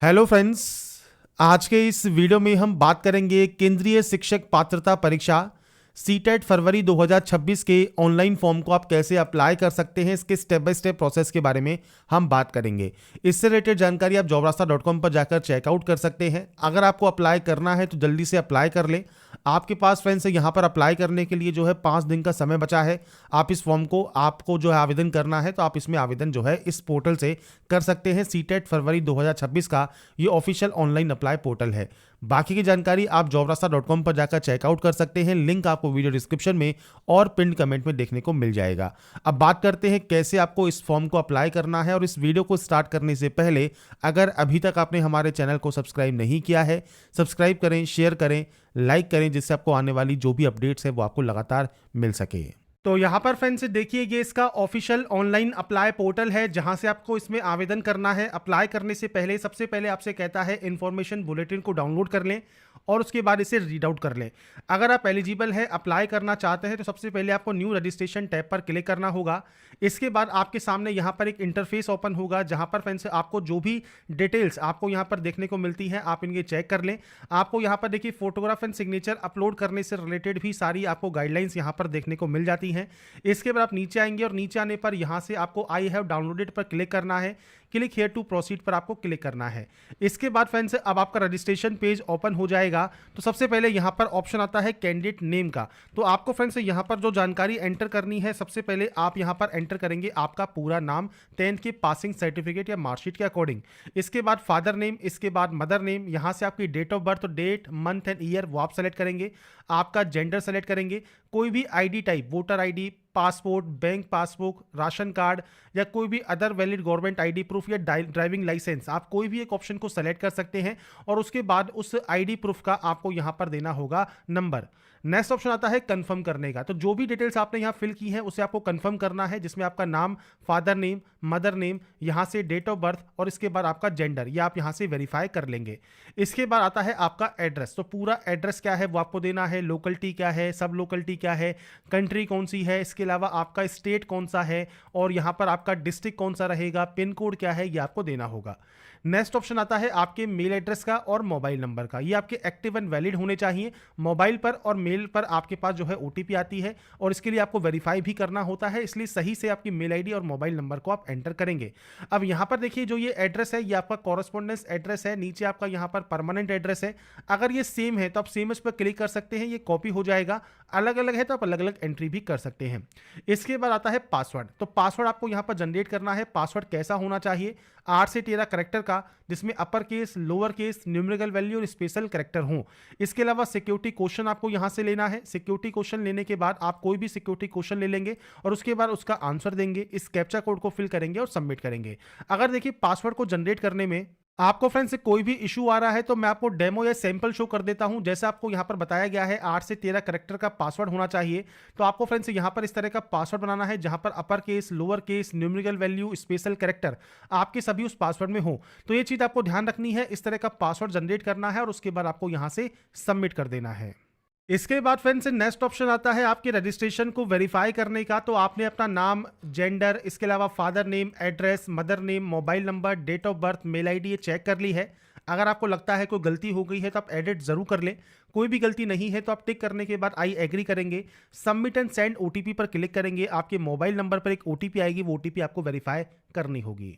Hello friends. आज के इस वीडियो में हम बात करेंगे केंद्रीय शिक्षक पात्रता परीक्षा सीटेट फरवरी 2026 के ऑनलाइन फॉर्म को आप कैसे अप्लाई कर सकते हैं, इसके स्टेप बाय स्टेप प्रोसेस के बारे में हम बात करेंगे। इससे रिलेटेड जानकारी आप jobrasta.com पर जाकर चेकआउट कर सकते हैं। अगर आपको अप्लाई करना है तो जल्दी से अप्लाई कर लें। आपके पास फ्रेंड्स यहाँ पर अप्लाई करने के लिए जो है 5 दिन का समय बचा है। आप इस फॉर्म को आपको जो है आवेदन करना है तो आप इसमें आवेदन जो है इस पोर्टल से कर सकते हैं। सीटेट फरवरी 2026 का ये ऑफिशियल ऑनलाइन अप्लाई पोर्टल है। बाकी की जानकारी आप jobrasta.com पर जाकर चेकआउट कर सकते हैं। लिंक आपको वीडियो डिस्क्रिप्शन में और पिन कमेंट में देखने को मिल जाएगा। अब बात करते हैं कैसे आपको इस फॉर्म को अप्लाई करना है। और इस वीडियो को स्टार्ट करने से पहले अगर अभी तक आपने हमारे चैनल को सब्सक्राइब नहीं किया है, सब्सक्राइब करें, शेयर करें, लाइक करें, जिससे आपको आने वाली जो भी अपडेट्स है वो आपको लगातार मिल सके। तो यहाँ पर फ्रेंड्स देखिए, ये इसका ऑफिशियल ऑनलाइन अप्लाई पोर्टल है जहाँ से आपको इसमें आवेदन करना है। अप्लाई करने से पहले सबसे पहले आपसे कहता है इन्फॉर्मेशन बुलेटिन को डाउनलोड कर लें और उसके बाद इसे रीड आउट कर लें। अगर आप एलिजिबल है, अप्लाई करना चाहते हैं तो सबसे पहले आपको न्यू रजिस्ट्रेशन टैब पर क्लिक करना होगा। इसके बाद आपके सामने यहाँ पर एक इंटरफेस ओपन होगा जहाँ पर फ्रेंड्स आपको जो भी डिटेल्स आपको यहाँ पर देखने को मिलती हैं आप इनके चेक कर लें। आपको यहाँ पर देखिए फोटोग्राफ एंड सिग्नेचर अपलोड करने से रिलेटेड भी सारी आपको गाइडलाइंस यहाँ पर देखने को मिल जाती हैं। इसके बाद आप नीचे आएंगे और नीचे आने पर यहाँ से आपको आई हैव डाउनलोडेड पर क्लिक करना है। क्लिक हियर टू प्रोसीड पर आपको क्लिक करना है। इसके बाद फ्रेंड्स अब आपका रजिस्ट्रेशन पेज ओपन हो जाएगा। तो सबसे पहले यहाँ पर ऑप्शन आता है कैंडिडेट नेम का। तो आपको फ्रेंड्स यहाँ पर जो जानकारी एंटर करनी है, सबसे पहले आप यहाँ पर एंटर करेंगे आपका पूरा नाम 10th के पासिंग सर्टिफिकेट या मार्कशीट के अकॉर्डिंग। इसके बाद फादर नेम, इसके बाद मदर नेम, यहाँ से आपकी date of birth, date, month and year वो आप सेलेक्ट करेंगे। आपका जेंडर सेलेक्ट करेंगे। कोई भी ID type, voter ID, passport, bank passbook, ration card या कोई भी other valid government ID proof या ड्राइविंग लाइसेंस, आप कोई भी एक ऑप्शन को सेलेक्ट कर सकते हैं। और उसके बाद उस आईडी प्रूफ का आपको यहां पर देना होगा नंबर। नेक्स्ट ऑप्शन आता है कंफर्म करने का। तो जो भी डिटेल्स आपने यहां फिल की है उसे आपको कंफर्म करना है, जिसमें आपका नाम, फादर नेम, मदर नेम, यहां से डेट ऑफ बर्थ और इसके बाद आपका जेंडर, ये आप यहां से वेरीफाई कर लेंगे। इसके बाद आता है आपका एड्रेस। तो पूरा एड्रेस क्या है वो आपको देना है, लोकलिटी क्या है, सब लोकलिटी क्या है, कंट्री कौन सी है, इसके अलावा आपका स्टेट कौन सा है और यहाँ पर आपका डिस्ट्रिक्ट कौन सा रहेगा, पिन कोड क्या है, ये आपको देना होगा। नेक्स्ट ऑप्शन आता है आपके मेल एड्रेस का और मोबाइल नंबर का। ये आपके एक्टिव एंड वैलिड होने चाहिए। मोबाइल पर और मेल पर आपके पास जो है ओटीपी आती है और इसके लिए आपको वेरीफाई भी करना होता है, इसलिए सही से आपकी मेल आईडी और मोबाइल नंबर को आप एंटर करेंगे। अब यहाँ पर देखिए जो ये एड्रेस है ये आपका कॉरेस्पॉन्डेंस एड्रेस है, नीचे आपका यहाँ पर परमानेंट एड्रेस है। अगर ये सेम है तो आप सेम इस पर क्लिक कर सकते हैं, ये कॉपी हो जाएगा। अलग अलग है तो आप अलग अलग एंट्री भी कर सकते हैं। इसके बाद आता है पासवर्ड। तो पासवर्ड आपको यहाँ पर जनरेट करना है। पासवर्ड कैसा होना चाहिए, 8 से 13 करेक्टर का, जिसमें upper case, lower case, numerical value और स्पेशल करेक्टर हों। इसके अलावा सिक्योरिटी क्वेश्चन आपको यहाँ से लेना है। सिक्योरिटी क्वेश्चन लेने के बाद आप कोई भी सिक्योरिटी क्वेश्चन ले लेंगे और उसके बाद उसका आंसर देंगे, इस कैप्चा कोड को फिल करेंगे और सबमिट करेंगे। अगर देखिए पासवर्ड को जनरेट करने में आपको फ्रेंड्स से कोई भी इशू आ रहा है तो मैं आपको डेमो या सैंपल शो कर देता हूं। जैसे आपको यहां पर बताया गया है 8 से 13 करेक्टर का पासवर्ड होना चाहिए। तो आपको फ्रेंड्स यहां पर इस तरह का पासवर्ड बनाना है जहां पर upper case, lower case, numerical value, special character आपके सभी उस पासवर्ड में हो। तो ये चीज आपको ध्यान रखनी है, इस तरह का पासवर्ड जनरेट करना है और उसके बाद आपको यहां से सबमिट कर देना है। इसके बाद फ्रेंड्स नेक्स्ट ऑप्शन आता है आपके रजिस्ट्रेशन को वेरीफाई करने का। तो आपने अपना नाम, जेंडर, इसके अलावा father name, address, mother name, mobile number, date of birth, mail ID ये चेक कर ली है। अगर आपको लगता है कोई गलती हो गई है तो आप एडिट जरूर कर लें। कोई भी गलती नहीं है तो आप टिक करने के बाद आई एग्री करेंगे। सबमिट एंड सेंड ओटीपी पर क्लिक करेंगे। आपके मोबाइल नंबर पर एक ओटीपी आएगी, वो ओटीपी आपको वेरीफाई करनी होगी।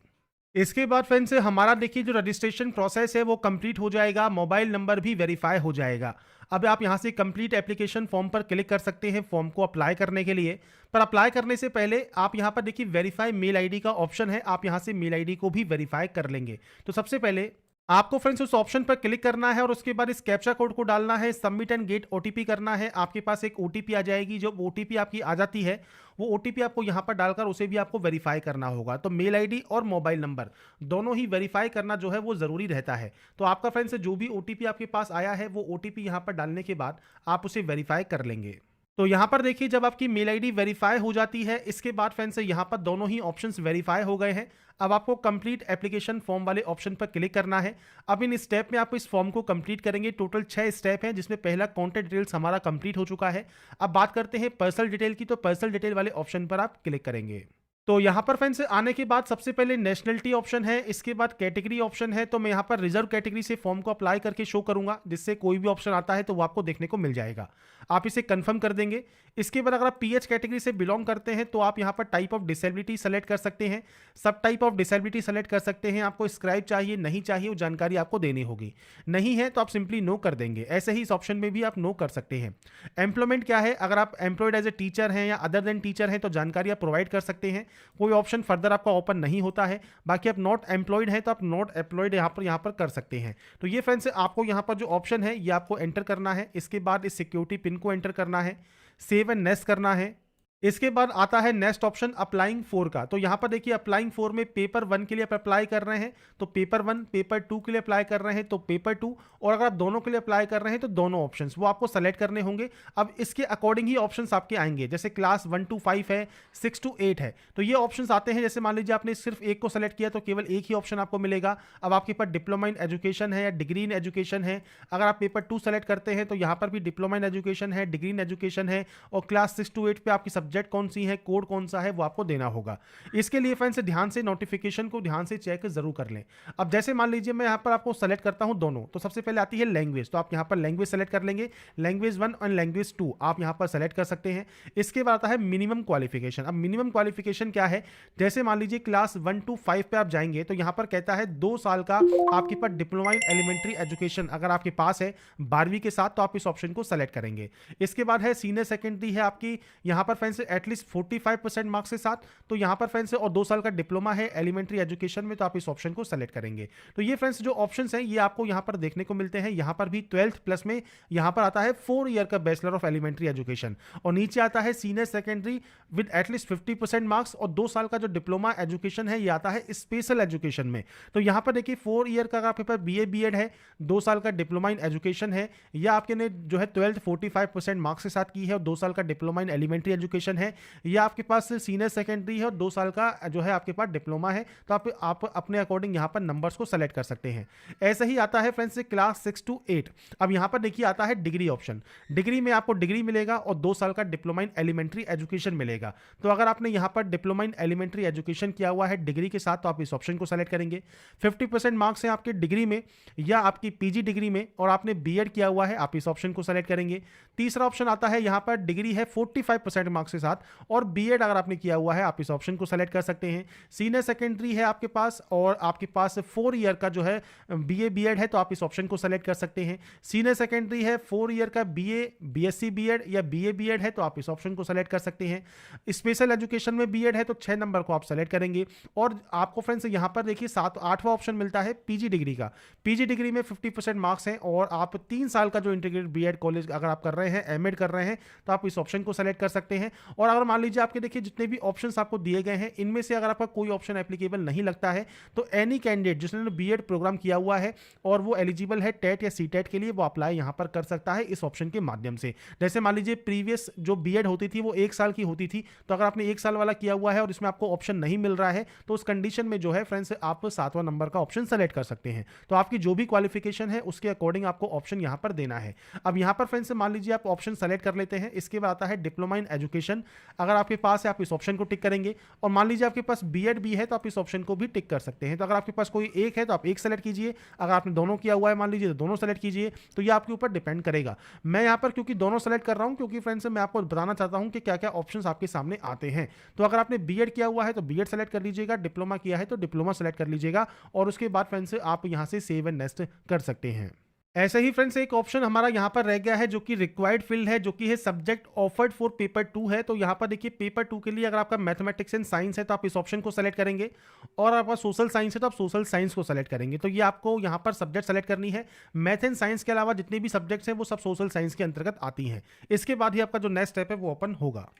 इसके बाद फ्रेंड्स हमारा देखिए जो रजिस्ट्रेशन प्रोसेस है वो कंप्लीट हो जाएगा, मोबाइल नंबर भी वेरीफाई हो जाएगा। अब आप यहां से कंप्लीट एप्लीकेशन फॉर्म पर क्लिक कर सकते हैं फॉर्म को अप्लाई करने के लिए। पर अप्लाई करने से पहले आप यहां पर देखिए वेरीफाई मेल आईडी का ऑप्शन है, आप यहां से मेल आईडी को भी वेरीफाई कर लेंगे। तो सबसे पहले आपको फ्रेंड्स उस ऑप्शन पर क्लिक करना है और उसके बाद इस कैप्चा कोड को डालना है, सबमिट एंड गेट ओटीपी करना है। आपके पास एक ओटीपी आ जाएगी। जो ओटीपी आपकी आ जाती है वो ओटीपी आपको यहां पर डालकर उसे भी आपको वेरीफाई करना होगा। तो मेल आईडी और मोबाइल नंबर दोनों ही वेरीफाई करना जो है वो जरूरी रहता है। तो आपका फ्रेंड्स जो भी ओटीपी आपके पास आया है वो ओटीपी यहां पर डालने के बाद आप उसे वेरीफाई कर लेंगे। तो यहाँ पर देखिए जब आपकी मेल आईडी वेरीफाई हो जाती है, इसके बाद फ्रेंड्स यहाँ पर दोनों ही ऑप्शंस वेरीफाई हो गए हैं। अब आपको कंप्लीट एप्लीकेशन फॉर्म वाले ऑप्शन पर क्लिक करना है। अब इन स्टेप में आप इस फॉर्म को कंप्लीट करेंगे। टोटल 6 स्टेप हैं, जिसमें पहला कॉन्टैक्ट डिटेल्स हमारा कंप्लीट हो चुका है। अब बात करते हैं पर्सनल डिटेल की। तो पर्सनल डिटेल वाले ऑप्शन पर आप क्लिक करेंगे। तो यहाँ पर फ्रेंड्स आने के बाद सबसे पहले नेशनलिटी ऑप्शन है, इसके बाद कैटेगरी ऑप्शन है। तो मैं यहाँ पर रिजर्व कैटेगरी से फॉर्म को अप्लाई करके शो करूंगा, जिससे कोई भी ऑप्शन आता है तो वो आपको देखने को मिल जाएगा। आप इसे कंफर्म कर देंगे। इसके बाद अगर आप पीएच कैटेगरी से बिलोंग करते हैं तो आप यहाँ पर टाइप ऑफ डिसेबिलिटी सेलेक्ट कर सकते हैं, सब टाइप ऑफ डिसेबिलिटी सेलेक्ट कर सकते हैं। आपको स्क्राइब चाहिए नहीं चाहिए वो जानकारी आपको देनी होगी, नहीं है तो आप सिंपली नो कर देंगे। ऐसे ही इस ऑप्शन में भी आप नो कर सकते हैं। एम्प्लॉयमेंट क्या है, अगर आप एम्प्लॉयड एज ए टीचर हैं या अदर देन टीचर हैं तो जानकारी आप प्रोवाइड कर सकते हैं, कोई ऑप्शन फर्दर आपका ओपन नहीं होता है। बाकी आप नॉट एम्प्लॉयड है तो आप नॉट एम्प्लॉयड यहाँ पर कर सकते हैं। तो ये फ्रेंड्स आपको यहाँ पर जो ऑप्शन है ये आपको एंटर करना है। इसके बाद इस सिक्योरिटी पिन को एंटर करना है, सेव एंड नेक्स्ट करना है। इसके बाद आता है नेक्स्ट ऑप्शन अप्लाइंग 4 का। तो यहां पर देखिए अप्लाइंग 4 में पेपर 1 के लिए आप अप्लाई कर रहे हैं तो पेपर 1, पेपर 2 के लिए अप्लाई कर रहे हैं तो पेपर 2, और अगर आप दोनों के लिए अप्लाई कर रहे हैं तो दोनों ऑप्शंस वो आपको सेलेक्ट करने होंगे। अब इसके अकॉर्डिंग ही ऑप्शंस आपके आएंगे, जैसे क्लास 1 to 5 है, 6 to 8 है, तो ये ऑप्शंस आते हैं। जैसे मान लीजिए आपने सिर्फ एक को सेलेक्ट किया तो केवल एक ही ऑप्शन आपको मिलेगा। अब आपके पास डिप्लोमा इन एजुकेशन है या डिग्री इन एजुकेशन है, अगर आप पेपर 2 सेलेक्ट करते हैं तो यहाँ पर भी डिप्लोमा इन एजुकेशन है, डिग्री इन एजुकेशन है, और क्लास 6 to 8 पे आपकी सब्जेक्ट कौन सी है, कोड कौन सा है वो आपको देना होगा। इसके लिए फ्रेंड्स ध्यान से नोटिफिकेशन को ध्यान से चेक जरूर कर लें। अब जैसे मान लीजिए मैं यहाँ पर आपको सेलेक्ट करता हूं दोनों, तो सबसे पहले आती है लैंग्वेज, तो आप यहाँ पर लैंग्वेज सेलेक्ट कर लेंगे। लैंग्वेज 1 और लैंग्वेज 2 आप यहाँ पर सेलेक्ट कर सकते हैं। इसके बाद आता है मिनिमम क्वालिफिकेशन। अब मिनिमम क्वालिफिकेशन क्या है, जैसे मान लीजिए क्लास 1 to 5 पे आप जाएंगे तो यहाँ पर कहता है 2 साल का आपके पास डिप्लोमा इन एलिमेंट्री एजुकेशन अगर आपके पास है 12वीं के साथ, तो आप इस ऑप्शन को सेलेक्ट करेंगे। इसके बाद है सीनियर सेकेंडरी है आपकी यहाँ पर फ्रेंड्स एटलीस्ट 45% मार्क्स के साथ, तो यहाँ पर फ्रेंड्स और 2 साल का डिप्लोमा है एलिमेंट्री एजुकेशन में, तो आप इस ऑप्शन को सेलेक्ट करेंगे। तो ये फ्रेंड्स जो ऑप्शंस हैं ये आपको यहाँ पर देखने को मिलते हैं। यहाँ पर भी 12th प्लस में यहाँ पर आता है 4 ईयर का बैचलर ऑफ एलिमेंट्री एजुकेशन, और नीचे आता है senior secondary with at least 50% marks, और 2 साल का जो डिप्लोमा एजुकेशन है ये आता है स्पेशल एजुकेशन में। तो यहाँ पर देखिए 4 ईयर का आपके पास बीए बीएड है, 2 साल का डिप्लोमा इन एजुकेशन है, या आपके ने जो है 12th 45% मार्क्स के साथ की है और 2 साल का डिप्लोमा इन एलिमेंट्री एजुकेशन है, या आपके पास सीनियर सेकेंडरी है और 2 साल का जो है आपके पास डिप्लोमा है। तो आप अपने अकॉर्डिंग यहाँ पर नंबर्स को सेलेक्ट कर सकते हैं। ऐसे ही आता है फ्रेंड्स क्लास 6 to 8। अब यहाँ पर देखिए आता है डिग्री ऑप्शन। डिग्री में आपको डिग्री मिलेगा और 2 साल का डिप्लोमा इन एलिमेंट्री एजुकेशन मिलेगा। तो अगर आपने यहाँ पर डिप्लोमा इन एलिमेंट्री एजुकेशन किया हुआ है डिग्री के साथ तो आप इस ऑप्शन को सेलेक्ट करेंगे। 50% मार्क्स हैं आपके डिग्री में या आपकी पीजी डिग्री में और आपने बीएड किया हुआ है, आप इस ऑप्शन को सेलेक्ट करेंगे। तीसरा ऑप्शन आता है यहाँ पर डिग्री है 45% मार्क्स के साथ और बीएड अगर आपने किया हुआ है आप इस ऑप्शन को सेलेक्ट कर सकते हैं। सीनियर सेकेंडरी है आपके पास और आपके पास 4 ईयर का जो है बीए बीएड है तो आप इस ऑप्शन को सेलेक्ट कर सकते हैं। सीनियर सेकेंडरी है 4 ईयर का बीए बीएससी बीएड या बीए बीएड है तो आप इस ऑप्शन को सेलेक्ट कर सकते हैं। स्पेशल एजुकेशन में बीएड है तो 6 नंबर को आप सेलेक्ट करेंगे। और आपको फ्रेंड्स यहाँ पर देखिए 8वां ऑप्शन मिलता है पीजी डिग्री का। पीजी डिग्री में 50% मार्क्स हैं और आप 3 साल का जो इंटीग्रेटेड बीएड कॉलेज अगर आप कर रहे हैं, एमएड कर रहे हैं तो आप इस ऑप्शन को सेलेक्ट कर सकते हैं। और अगर मान लीजिए आपके देखिए जितने भी ऑप्शंस आपको दिए गए हैं इनमें से अगर आपका कोई ऑप्शन एप्लीकेबल नहीं लगता है तो एनी कैंडिडेट जिसने बीएड प्रोग्राम किया हुआ है और वो एलिजिबल है टेट या सीटेट के लिए वो अप्लाई यहाँ पर कर सकता है इस ऑप्शन के माध्यम से। जैसे मान लीजिए प्रीवियस जो बीएड होती थी वो 1 साल की होती थी, तो अगर आपने 1 साल वाला किया हुआ है और इसमें आपको ऑप्शन नहीं मिल रहा है तो उस कंडीशन में जो है फ्रेंड्स आप 7वां नंबर का ऑप्शन सेलेक्ट कर सकते हैं। तो आपकी जो भी क्वालिफिकेशन है उसके अकॉर्डिंग आपको ऑप्शन यहाँ पर देना है। अब यहाँ पर फ्रेंड्स मान लीजिए आप ऑप्शन सेलेक्ट कर लेते हैं। इसके बाद आता है डिप्लोमा इन एजुकेशन। अगर आपके पास है आप इस ऑप्शन को टिक करेंगे और मान लीजिए आपके पास बीएड भी है तो आप इस ऑप्शन को भी टिक कर सकते हैं। तो अगर आपके पास कोई एक है तो आप एक सेलेक्ट कीजिए, अगर आपने दोनों किया हुआ है मान लीजिए तो दोनों सेलेक्ट कीजिए। तो ये आपके ऊपर डिपेंड करेगा। मैं यहाँ पर क्योंकि दोनों सेलेक्ट कर रहा हूँ क्योंकि फ्रेंड्स मैं आपको बताना चाहता हूँ कि क्या क्या ऑप्शंस आपके सामने आते हैं। तो अगर आपने बीएड किया हुआ है तो बीएड सेलेक्ट कर लीजिएगा, डिप्लोमा किया है तो डिप्लोमा सेलेक्ट कर लीजिएगा और उसके बाद फ्रेंड्स आप यहाँ से सेव एंड नेक्स्ट कर सकते हैं। ऐसे ही फ्रेंड्स एक ऑप्शन हमारा यहाँ पर रह गया है जो कि रिक्वायर्ड फील्ड है, जो कि है सब्जेक्ट ऑफर्ड फॉर पेपर 2 है। तो यहाँ पर देखिए पेपर 2 के लिए अगर आपका मैथमेटिक्स एंड साइंस है तो आप इस ऑप्शन को सेलेक्ट करेंगे और आपका सोशल साइंस है तो आप सोशल साइंस को सेलेक्ट करेंगे। तो ये आपको यहाँ पर सब्जेक्ट सेलेक्ट करनी है। मैथ एंड साइंस के अलावा जितने भी सब्जेक्ट्स हैं वो सब सोशल साइंस के अंतर्गत आती हैं। इसके बाद ही आपका जो नेक्स्ट स्टेप है वो ओपन होगा।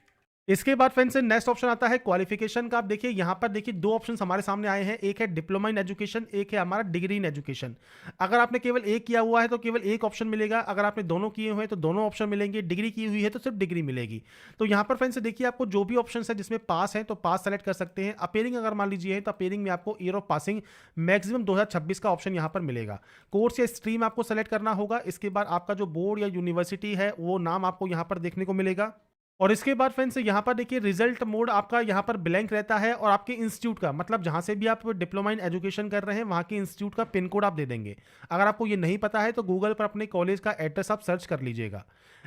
इसके बाद फ्रेंड्स नेक्स्ट ऑप्शन आता है क्वालिफिकेशन का। आप देखिए यहाँ पर देखिए 2 ऑप्शंस हमारे सामने आए हैं, एक है डिप्लोमा इन एजुकेशन, एक है हमारा डिग्री इन एजुकेशन। अगर आपने केवल एक किया हुआ है तो केवल एक ऑप्शन मिलेगा, अगर आपने दोनों किए हुए हैं तो दोनों ऑप्शन मिलेंगे, डिग्री की हुई है तो सिर्फ डिग्री मिलेगी। तो यहाँ पर फ्रेंड्स देखिए आपको जो भी ऑप्शन है जिसमें पास है तो पास सेलेक्ट कर सकते हैं। अपेयरिंग अगर मान लीजिए तो अपेयरिंग में आपको ईयर ऑफ पासिंग मैक्सिमम 2026 का ऑप्शन यहाँ पर मिलेगा। कोर्स या स्ट्रीम आपको सेलेक्ट करना होगा। इसके बाद आपका जो बोर्ड या यूनिवर्सिटी है वो नाम आपको यहाँ पर देखने को मिलेगा। और इसके बाद फ्रेंड्स यहाँ पर देखिए रिजल्ट मोड आपका यहाँ पर ब्लैंक रहता है और आपके इंस्टीट्यूट का मतलब जहाँ से भी आप डिप्लोमा इन एजुकेशन कर रहे हैं वहाँ के इंस्टीट्यूट का पिन कोड आप दे देंगे। अगर आपको ये नहीं पता है तो गूगल पर अपने कॉलेज का एड्रेस आप सर्च कर लीजिएगा।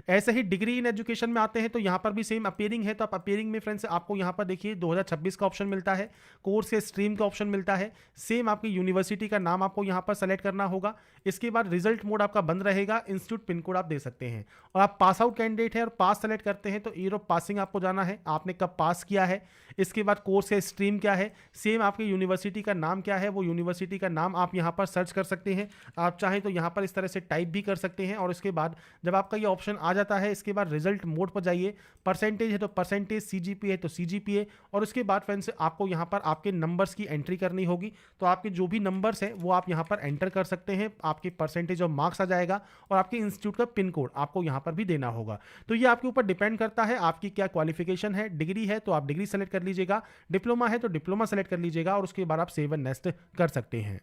ऐसे ही डिग्री इन एजुकेशन में आते हैं तो यहाँ पर भी सेम अपीयरिंग है, तो आप अपीयरिंग में फ्रेंड्स आपको यहाँ पर देखिए 2026 का ऑप्शन मिलता है, कोर्स या स्ट्रीम का ऑप्शन मिलता है, सेम आपकी यूनिवर्सिटी का नाम आपको यहाँ पर सेलेक्ट करना होगा। इसके बाद रिजल्ट मोड आपका बंद रहेगा, इंस्टीट्यूट पिन कोड आप दे सकते हैं। और आप पास आउट कैंडिडेट है और पास सेलेक्ट करते हैं तो ईयर ऑफ पासिंग आपको जाना है, आपने कब पास किया है। इसके बाद कोर्स या स्ट्रीम क्या है, सेम आपकी यूनिवर्सिटी का नाम क्या है, वो यूनिवर्सिटी का नाम आप यहाँ पर सर्च कर सकते हैं। आप चाहें तो यहाँ पर इस तरह से टाइप भी कर सकते हैं। और इसके बाद जब आपका ये ऑप्शन आ जाता है इसके बाद रिजल्ट मोड पर जाइए, परसेंटेज है तो परसेंटेज, सीजीपीए है तो सीजीपीए, और उसके बाद फ्रेंड्स आपको यहाँ पर आपके नंबर्स की एंट्री करनी होगी। तो आपके जो भी नंबर्स हैं वो आप यहाँ पर एंटर कर सकते हैं, आपके परसेंटेज और मार्क्स आ जाएगा और आपके इंस्टीट्यूट का पिन कोड आपको यहाँ पर भी देना होगा। तो ये आपके ऊपर डिपेंड करता है आपकी क्या क्वालिफिकेशन है। डिग्री है तो आप डिग्री सेलेक्ट कर लीजिएगा, डिप्लोमा है तो डिप्लोमा सेलेक्ट कर लीजिएगा और उसके बाद आप सेव एंड नेक्स्ट कर सकते हैं।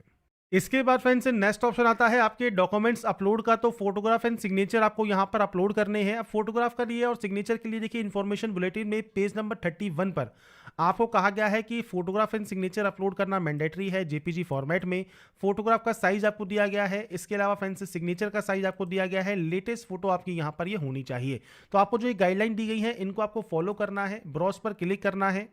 इसके बाद फ्रेंड्स नेक्स्ट ऑप्शन आता है आपके डॉक्यूमेंट्स अपलोड का। तो फोटोग्राफ एंड सिग्नेचर आपको यहाँ पर अपलोड करने हैं। अब फोटोग्राफ के लिए और सिग्नेचर के लिए देखिए इन्फॉर्मेशन बुलेटिन में पेज नंबर 31 पर आपको कहा गया है कि फोटोग्राफ एंड सिग्नेचर अपलोड करना मैंडेटरी है जेपीजी फॉर्मेट में। फोटोग्राफ का साइज आपको दिया गया है, इसके अलावा फ्रेंड्स सिग्नेचर का साइज आपको दिया गया है। लेटेस्ट फोटो आपकी यहाँ पर ये होनी चाहिए। तो आपको जो ये गाइडलाइन दी गई है इनको आपको फॉलो करना है, ब्राउज पर क्लिक करना है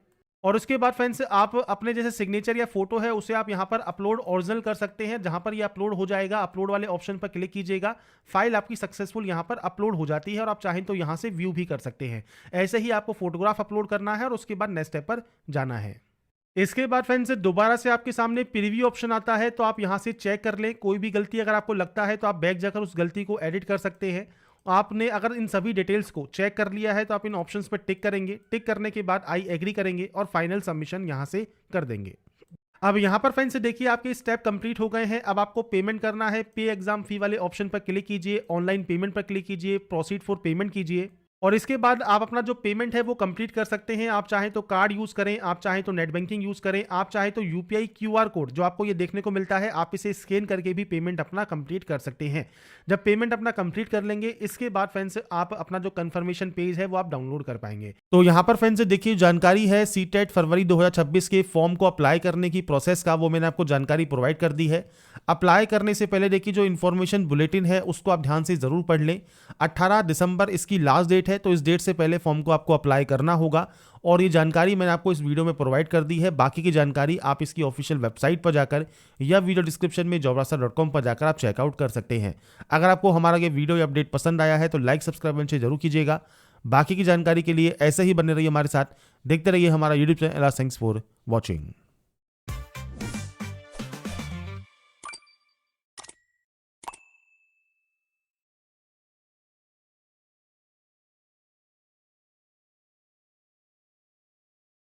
और उसके बाद फ्रेंड्स आप अपने जैसे सिग्नेचर या फोटो है उसे आप यहाँ पर अपलोड ओरिजिनल कर सकते हैं। जहाँ पर ये अपलोड हो जाएगा अपलोड वाले ऑप्शन पर क्लिक कीजिएगा, फाइल आपकी सक्सेसफुल यहाँ पर अपलोड हो जाती है और आप चाहें तो यहाँ से व्यू भी कर सकते हैं। ऐसे ही आपको फोटोग्राफ अपलोड करना है और उसके बाद नेक्स्ट स्टेप पर जाना है। इसके बाद फ्रेंड्स दोबारा से आपके सामने प्रीव्यू ऑप्शन आता है, तो आप यहाँ से चेक कर लें। कोई भी गलती अगर आपको लगता है तो आप बैक जाकर उस गलती को एडिट कर सकते हैं। आपने अगर इन सभी डिटेल्स को चेक कर लिया है तो आप इन ऑप्शंस पर टिक करेंगे, टिक करने के बाद आई एग्री करेंगे और फाइनल सबमिशन यहाँ से कर देंगे। अब यहाँ पर फ्रेंड्स देखिए आपके स्टेप कंप्लीट हो गए हैं। अब आपको पेमेंट करना है। पे एग्जाम फी वाले ऑप्शन पर क्लिक कीजिए, ऑनलाइन पेमेंट पर क्लिक कीजिए, प्रोसीड फॉर पेमेंट कीजिए और इसके बाद आप अपना जो पेमेंट है वो कंप्लीट कर सकते हैं। आप चाहें तो कार्ड यूज़ करें, आप चाहें तो नेट बैंकिंग यूज़ करें, आप चाहें तो यूपीआई क्यूआर कोड जो आपको ये देखने को मिलता है आप इसे स्कैन करके भी पेमेंट अपना कंप्लीट कर सकते हैं। जब पेमेंट अपना कंप्लीट कर लेंगे इसके बाद फ्रेंड्स आप अपना जो कंफर्मेशन पेज है वो आप डाउनलोड कर पाएंगे। तो यहाँ पर फ्रेंड्स देखिए जानकारी है सीटेट फरवरी 2026 के फॉर्म को अप्लाई करने की प्रोसेस का, वो मैंने आपको जानकारी प्रोवाइड कर दी है। अप्लाई करने से पहले देखिए जो इन्फॉर्मेशन बुलेटिन है उसको आप ध्यान से जरूर पढ़ लें। 18 दिसंबर इसकी लास्ट डेट है, तो इस डेट से पहले फॉर्म को आपको अप्लाई करना होगा और ये जानकारी मैंने आपको इस वीडियो में प्रोवाइड कर दी है। बाकी की जानकारी आप इसकी ऑफिशियल वेबसाइट पर जाकर या वीडियो डिस्क्रिप्शन में jobraster.com पर जाकर आप चेकआउट कर सकते हैं। अगर आपको हमारा ये वीडियो या अपडेट पसंद आया है तो लाइक सब्सक्राइब जरूर कीजिएगा। बाकी की जानकारी के लिए ऐसे ही बने रहिए हमारे साथ, देखते रहिए हमारा YouTube channel. Thanks for watching.